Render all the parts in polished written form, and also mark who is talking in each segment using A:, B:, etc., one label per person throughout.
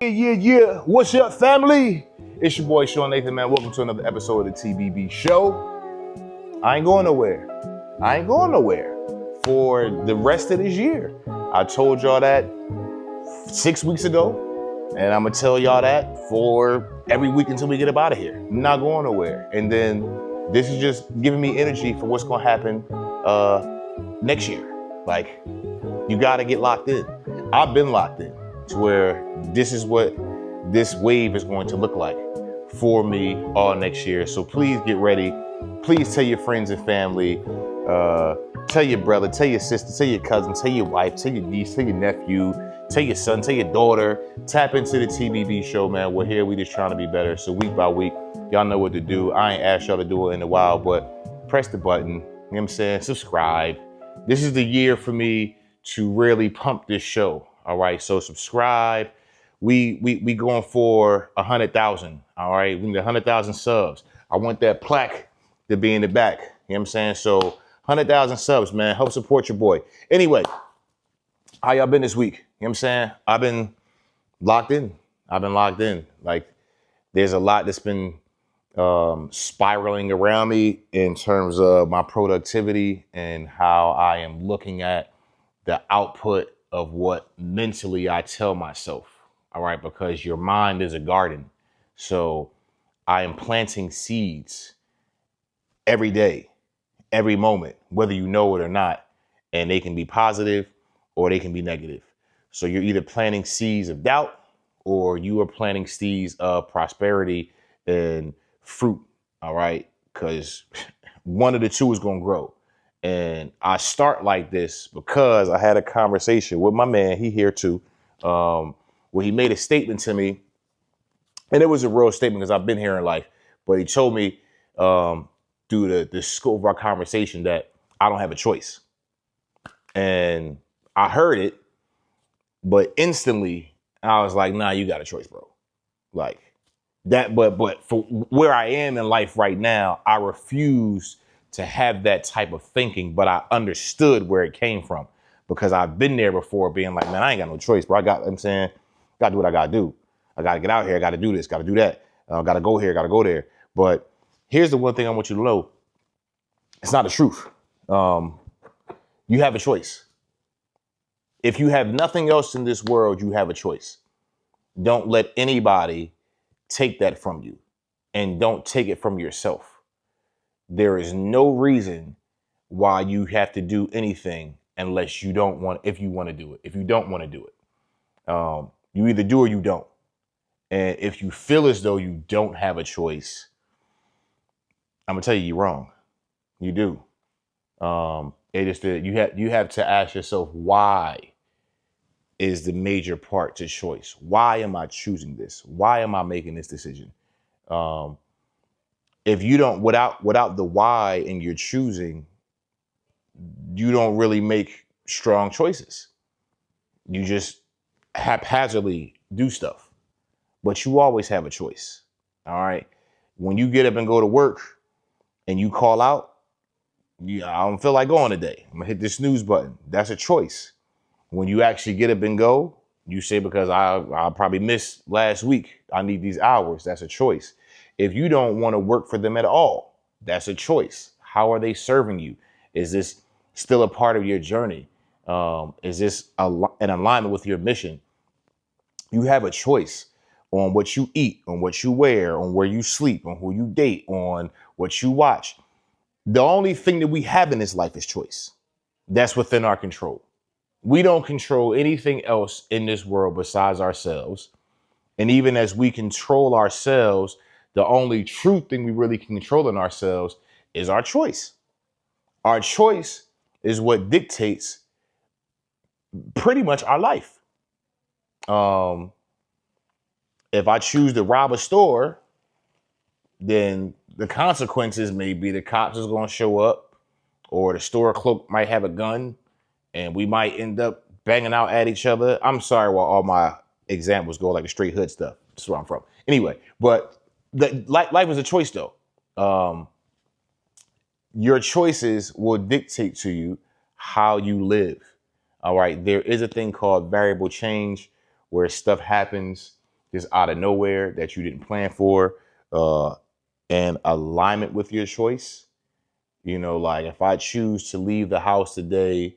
A: Yeah. What's up, family? It's your boy, Sean Nathan, man. Welcome to another episode of the TBB Show. I ain't going nowhere. For the rest of this year. I told y'all that 6 weeks ago, and I'm going to tell y'all that for every week until we get up out of here. I'm not going nowhere. And then this is just giving me energy for what's going to happen next year. Like, you got to get locked in. I've been locked in to where this is what this wave is going to look like for me all next year. So please get ready. Please tell your friends and family, tell your brother, tell your sister, tell your cousin, tell your wife, tell your niece, tell your nephew, tell your son, tell your daughter. Tap into the TBB Show, man. We're here. We just trying to be better. So week by week, y'all know what to do. I ain't asked y'all to do it in a while, but press the button. You know what I'm saying? Subscribe. This is the year for me to really pump this show. All right. So subscribe. We going for 100,000. All right. We need 100,000 subs. I want that plaque to be in the back. You know what I'm saying? So 100,000 subs, man. Help support your boy. Anyway, how y'all been this week? You know what I'm saying? I've been locked in. Like, there's a lot that's been spiraling around me in terms of my productivity and how I am looking at the output of what mentally I tell myself. All right, because your mind is a garden. So I am planting seeds every day, every moment, whether you know it or not. And they can be positive or they can be negative. So you're either planting seeds of doubt or you are planting seeds of prosperity and fruit. All right. Because one of the two is going to grow. And I start like this because I had a conversation with my man. He here too. Where he made a statement to me. And it was a real statement because I've been here in life. But he told me through the scope of our conversation that I don't have a choice. And I heard it, but instantly I was like, nah, you got a choice, bro. Like that, but for where I am in life right now, I refuse to have that type of thinking, but I understood where it came from because I've been there before being like, man, I ain't got no choice, bro. I'm saying, gotta do what I gotta do. I gotta get out here, I gotta do this, gotta do that. Gotta go here, gotta go there. But here's the one thing I want you to know. It's not the truth. You have a choice. If you have nothing else in this world, you have a choice. Don't let anybody take that from you, and don't take it from yourself. There is no reason why you have to do anything unless you don't want, if you want to do it. If you don't want to do it, you either do or you don't. And if you feel as though you don't have a choice, I'm gonna tell you, you're wrong. You do. It is that you have to ask yourself, why is the major part to choice? Why am I choosing this? Why am I making this decision? If you don't, without the why in your choosing, you don't really make strong choices. You just haphazardly do stuff, but you always have a choice. All right. When you get up and go to work and you call out, yeah, I don't feel like going today, I'm gonna hit the snooze button. That's a choice. When you actually get up and go, you say, because I probably missed last week, I need these hours. That's a choice. If you don't want to work for them at all, that's a choice. How are they serving you? Is this still a part of your journey? Is this in alignment with your mission? You have a choice on what you eat, on what you wear, on where you sleep, on who you date, on what you watch. The only thing that we have in this life is choice. That's within our control. We don't control anything else in this world besides ourselves. And even as we control ourselves, the only true thing we really can control in ourselves is our choice. Our choice is what dictates pretty much our life. If I choose to rob a store, then the consequences may be the cops is going to show up, or the store clerk might have a gun, and we might end up banging out at each other. I'm sorry while all my examples go like the straight hood stuff. That's where I'm from. Anyway, but life is a choice, though. Your choices will dictate to you how you live. All right. There is a thing called variable change where stuff happens just out of nowhere that you didn't plan for, and alignment with your choice. Like if I choose to leave the house today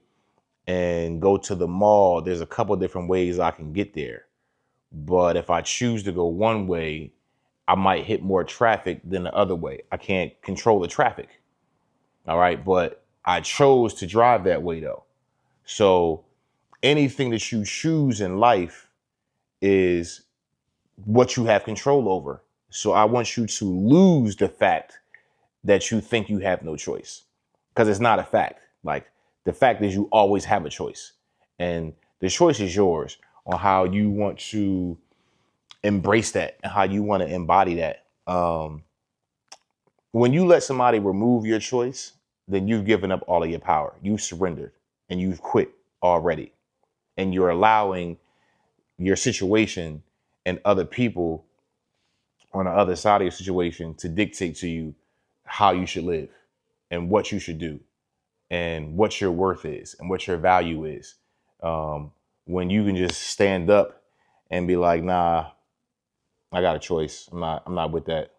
A: and go to the mall, there's a couple different ways I can get there. But if I choose to go one way, I might hit more traffic than the other way. I can't control the traffic. All right. But I chose to drive that way though. So anything that you choose in life is what you have control over. So I want you to lose the fact that you think you have no choice, because it's not a fact. Like, the fact is you always have a choice, and the choice is yours on how you want to embrace that and how you want to embody that. When you let somebody remove your choice, then you've given up all of your power. You've surrendered and you've quit already. And you're allowing your situation and other people on the other side of your situation to dictate to you how you should live and what you should do and what your worth is and what your value is. When you can just stand up and be like, nah, I got a choice. I'm not with that.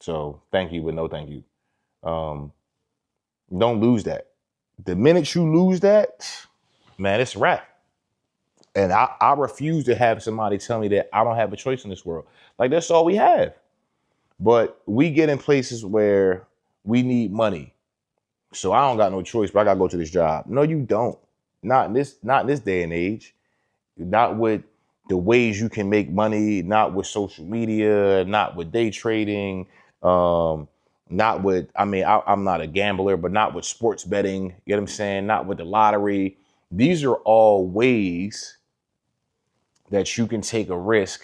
A: So thank you, but no thank you. Don't lose that. The minute you lose that, man, it's a wrap. And I refuse to have somebody tell me that I don't have a choice in this world. Like, that's all we have. But we get in places where we need money. So I don't got no choice, but I gotta go to this job. No, you don't. Not in this day and age. Not with the ways you can make money, not with social media, not with day trading, not with, I'm not a gambler, but not with sports betting, you know what I'm saying? Not with the lottery. These are all ways that you can take a risk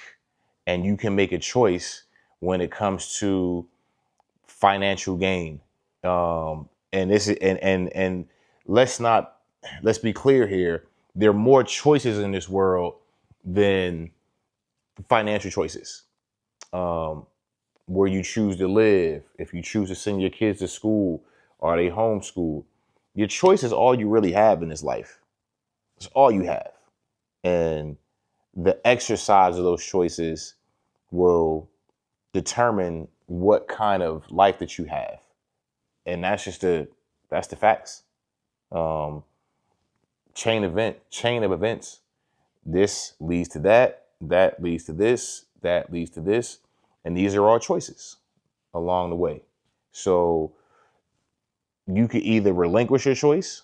A: and you can make a choice when it comes to financial gain. And this is, and let's be clear here. There are more choices in this world than financial choices. Where you choose to live, if you choose to send your kids to school, or they homeschool, your choice is all you really have in this life. It's all you have. And the exercise of those choices will determine what kind of life that you have. And that's the facts. Chain of events. This leads to that leads to this, that leads to this. And these are all choices along the way. So you could either relinquish your choice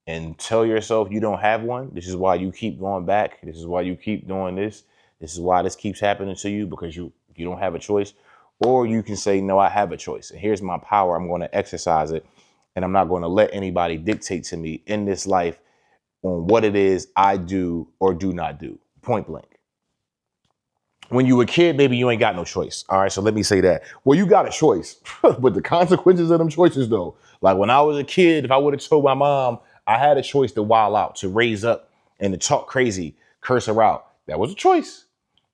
A: and tell yourself you don't have one. This is why you keep going back. This is why you keep doing this. This is why this keeps happening to you, because you don't have a choice. Or you can say, no, I have a choice. And here's my power. I'm going to exercise it. And I'm not going to let anybody dictate to me in this life on what it is I do or do not do. Point blank. When you were a kid, maybe you ain't got no choice. All right, so let me say that. Well, you got a choice, but the consequences of them choices, though. Like, when I was a kid, if I would have told my mom I had a choice to wild out, to raise up, and to talk crazy, curse her out, that was a choice.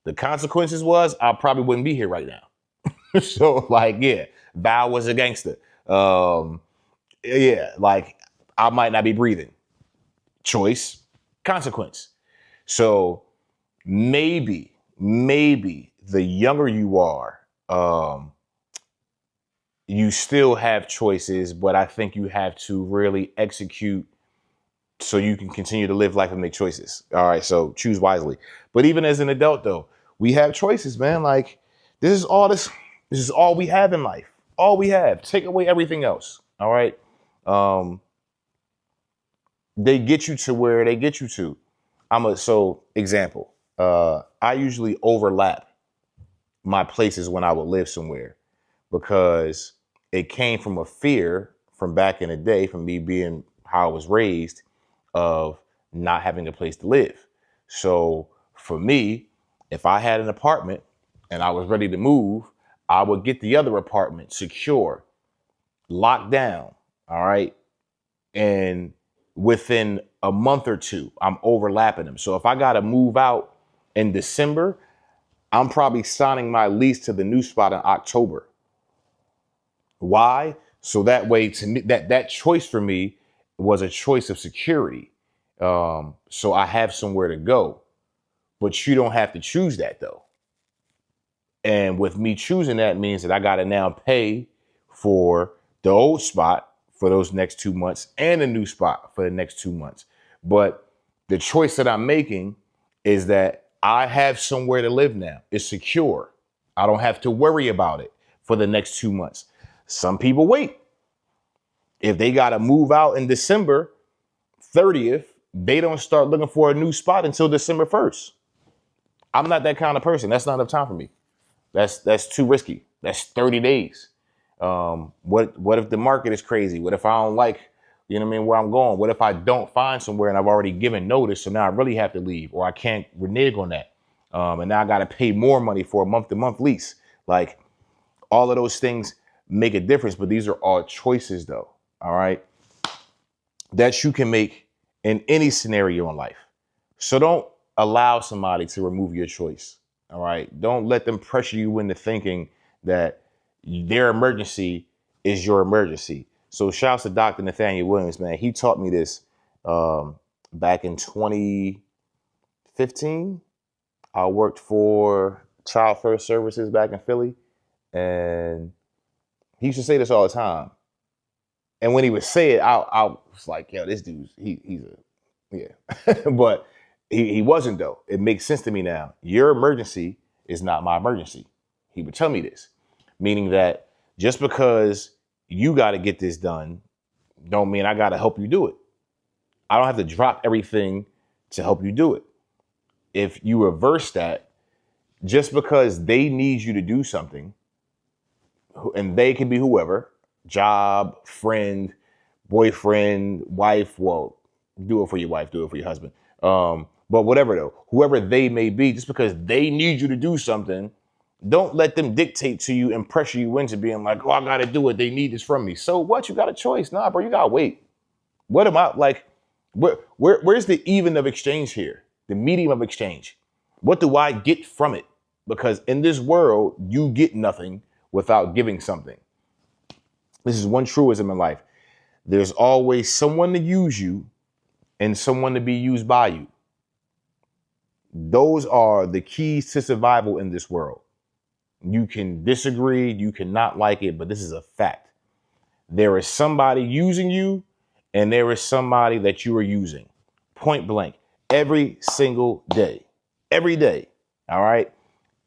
A: The consequences was I probably wouldn't be here right now. So, like, yeah, Val was a gangster. Yeah, like, I might not be breathing. Choice, consequence. So maybe the younger you are, you still have choices, but I think you have to really execute so you can continue to live life and make choices. All right, so choose wisely. But even as an adult, though, we have choices, man. Like, this is all we have in life. All we have. Take away everything else. All right. They get you to where they get you to. Example. I usually overlap my places when I would live somewhere, because it came from a fear from back in the day, from me being how I was raised, of not having a place to live. So for me, if I had an apartment and I was ready to move, I would get the other apartment secure, locked down. All right. And within a month or two, I'm overlapping them. So if I got to move out in December, I'm probably signing my lease to the new spot in October. Why? So that way, to me, that choice for me was a choice of security. So I have somewhere to go, but you don't have to choose that though. And with me choosing that means that I got to now pay for the old spot for those next 2 months and a new spot for the next 2 months. But the choice that I'm making is that I have somewhere to live now. It's secure. I don't have to worry about it for the next 2 months. Some people wait. If they got to move out in December 30th, they don't start looking for a new spot until December 1st. I'm not that kind of person. That's not enough time for me. That's too risky. That's 30 days. What if the market is crazy? What if I don't like, you know what I mean, where I'm going? What if I don't find somewhere and I've already given notice, so now I really have to leave, or I can't renege on that? And now I got to pay more money for a month-to-month lease. Like, all of those things make a difference, but these are all choices, though. All right, that you can make in any scenario in life. So don't allow somebody to remove your choice. All right. Don't let them pressure you into thinking that their emergency is your emergency. So shouts to Dr. Nathaniel Williams, man. He taught me this back in 2015. I worked for Child First Services back in Philly. And he used to say this all the time. And when he would say it, I was like, yo, this dude's, yeah. But he wasn't, though. It makes sense to me now. Your emergency is not my emergency. He would tell me this, meaning that just because you got to get this done, don't mean I got to help you do it. I don't have to drop everything to help you do it. If you reverse that, just because they need you to do something, and they can be whoever, job, friend, boyfriend, wife, well, do it for your wife, do it for your husband. But whatever, though, whoever they may be, just because they need you to do something, don't let them dictate to you and pressure you into being like, oh, I got to do it. They need this from me. So what? You got a choice. Nah, bro, you got to wait. What am I like? Where's the even of exchange here? The medium of exchange. What do I get from it? Because in this world, you get nothing without giving something. This is one truism in life. There's always someone to use you and someone to be used by you. Those are the keys to survival in this world. You can disagree, you cannot like it, but this is a fact. There is somebody using you and there is somebody that you are using. Point blank. Every single day. Every day. All right.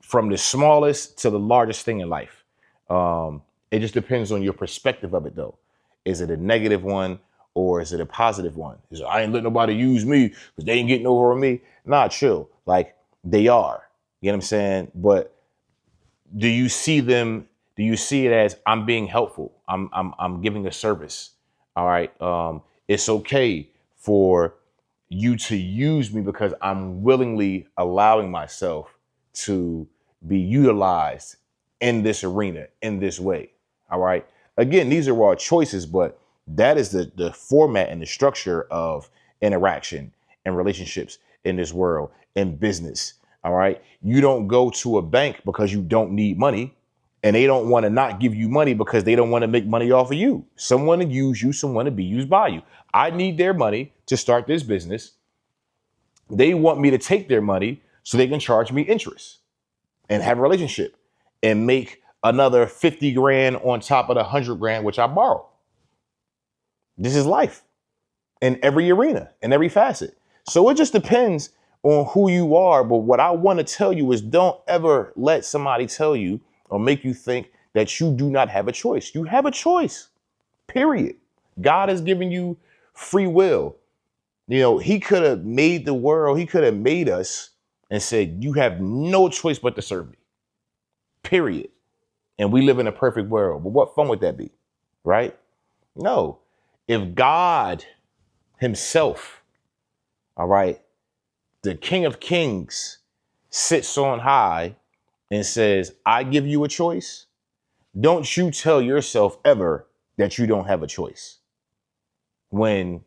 A: From the smallest to the largest thing in life. It just depends on your perspective of it, though. Is it a negative one or is it a positive one? Is it, I ain't letting nobody use me because they ain't getting over on me? Nah, chill. Like, they are. You know what I'm saying? But do you see them? Do you see it as I'm being helpful? I'm giving a service. All right. It's okay for you to use me because I'm willingly allowing myself to be utilized in this arena, in this way. All right. Again, these are all choices, but that is the format and the structure of interaction and relationships in this world, in business. All right. You don't go to a bank because you don't need money, and they don't want to not give you money because they don't want to make money off of you. Someone to use you, someone to be used by you. I need their money to start this business. They want me to take their money so they can charge me interest and have a relationship and make another 50 grand on top of the 100 grand, which I borrow. This is life in every arena, in every facet. So it just depends on who you are. But what I want to tell you is don't ever let somebody tell you or make you think that you do not have a choice. You have a choice, period. God has given you free will. You know, he could have made the world. He could have made us and said, you have no choice but to serve me, period. And we live in a perfect world. But what fun would that be? Right? No. If God himself, all right, the King of Kings sits on high and says, I give you a choice, don't you tell yourself ever that you don't have a choice. When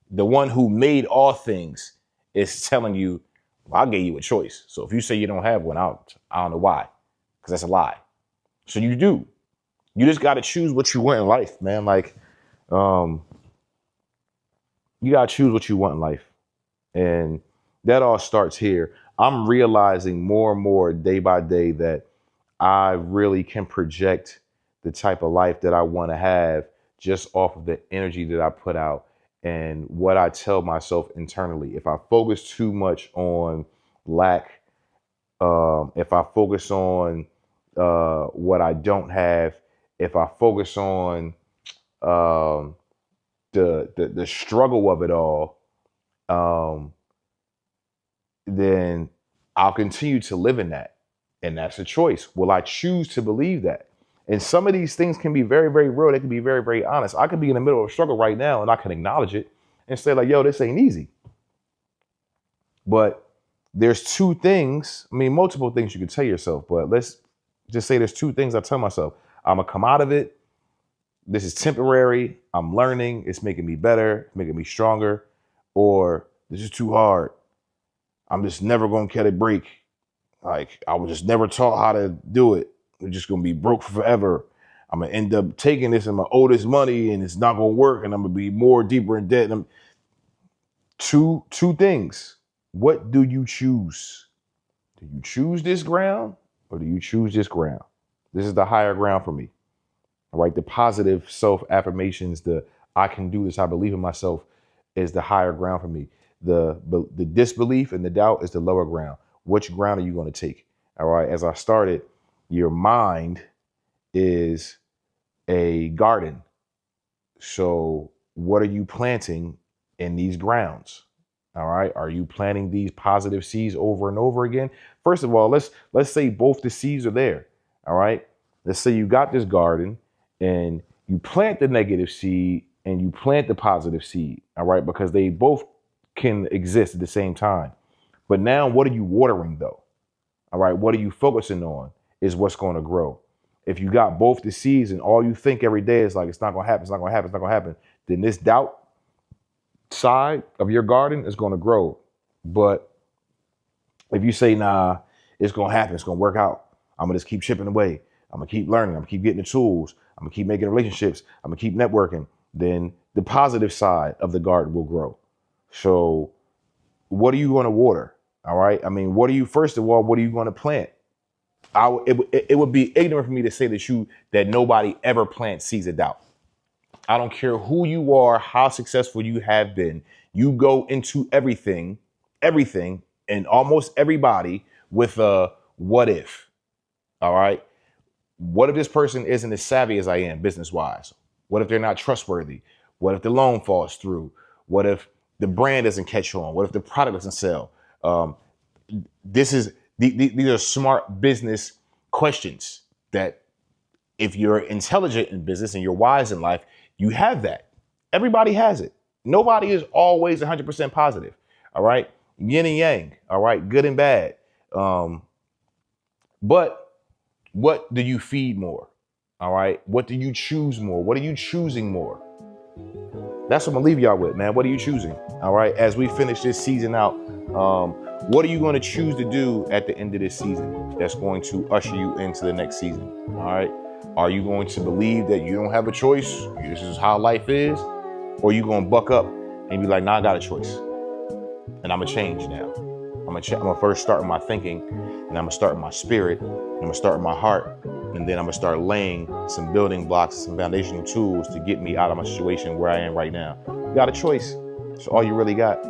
A: the one who made all things is telling you, well, I gave you a choice. So if you say you don't have one, I don't know why, because that's a lie. So you do. You just got to choose what you want in life, man. Like, you got to choose what you want in life. And that all starts here. I'm realizing more and more day by day that I really can project the type of life that I want to have just off of the energy that I put out and what I tell myself internally. If I focus too much on lack, if I focus on what I don't have, if I focus on um, the struggle of it all, um, then I'll continue to live in that. And that's a choice. Will I choose to believe that? And some of these things can be very, very real. They can be very, very honest. I could be in the middle of a struggle right now and I can acknowledge it and say, like, yo, this ain't easy. But there's two things, I mean, multiple things you can tell yourself, but let's just say there's two things I tell myself. I'm gonna come out of it. This is temporary. I'm learning. It's making me better, making me stronger. Or this is too hard. I'm just never gonna get a break. Like, I was just never taught how to do it. We're just gonna be broke forever. I'm gonna end up taking this and my owe this money and it's not gonna work and I'm gonna be more deeper in debt. And two things. What do you choose? Do you choose this ground or do you choose this ground? This is the higher ground for me. All right. The positive self-affirmations, the I can do this, I believe in myself is the higher ground for me. The disbelief and the doubt is the lower ground. Which ground are you going to take? All right. As I started, your mind is a garden. So what are you planting in these grounds? All right. Are you planting these positive seeds over and over again? First of all, let's say both the seeds are there. All right. Let's say you got this garden and you plant the negative seed and you plant the positive seed. All right. Because they both can exist at the same time. But now what are you watering though? All right. What are you focusing on is what's going to grow. If you got both the seeds and all you think every day is like, it's not going to happen. It's not going to happen. It's not going to happen. Then this doubt side of your garden is going to grow. But if you say, nah, it's going to happen, it's going to work out, I'm going to just keep chipping away, I'm going to keep learning, I'm going to keep getting the tools, I'm going to keep making relationships, I'm going to keep networking, then the positive side of the garden will grow. So what are you going to water? All right. I mean, first of all, what are you going to plant? It would be ignorant for me to say that nobody ever plants seeds of doubt. I don't care who you are, how successful you have been. You go into everything, and almost everybody with a what if. All right. What if this person isn't as savvy as I am business wise? What if they're not trustworthy? What if the loan falls through? What if the brand doesn't catch on? What if the product doesn't sell? These are smart business questions that if you're intelligent in business and you're wise in life, you have that. Everybody has it. Nobody is always 100% positive. All right. Yin and yang. All right. Good and bad. But what do you feed more? All right. What do you choose more? What are you choosing more? That's what I'm gonna leave y'all with, man. What are you choosing? All right. As we finish this season out, what are you going to choose to do at the end of this season that's going to usher you into the next season? All right. Are you going to believe that you don't have a choice? This is how life is? Or are you going to buck up and be like, nah, I got a choice. And I'm going to change now. I'm going to first start with my thinking, and I'm going to start with my spirit, and I'm going to start with my heart, and then I'm going to start laying some building blocks, some foundational tools to get me out of my situation where I am right now. You got a choice. It's all you really got.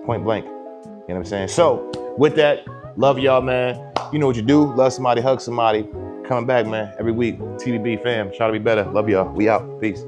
A: Point blank. You know what I'm saying? So with that, love y'all, man. You know what you do. Love somebody, hug somebody. Coming back, man, every week. TDB fam, try to be better. Love y'all. We out. Peace.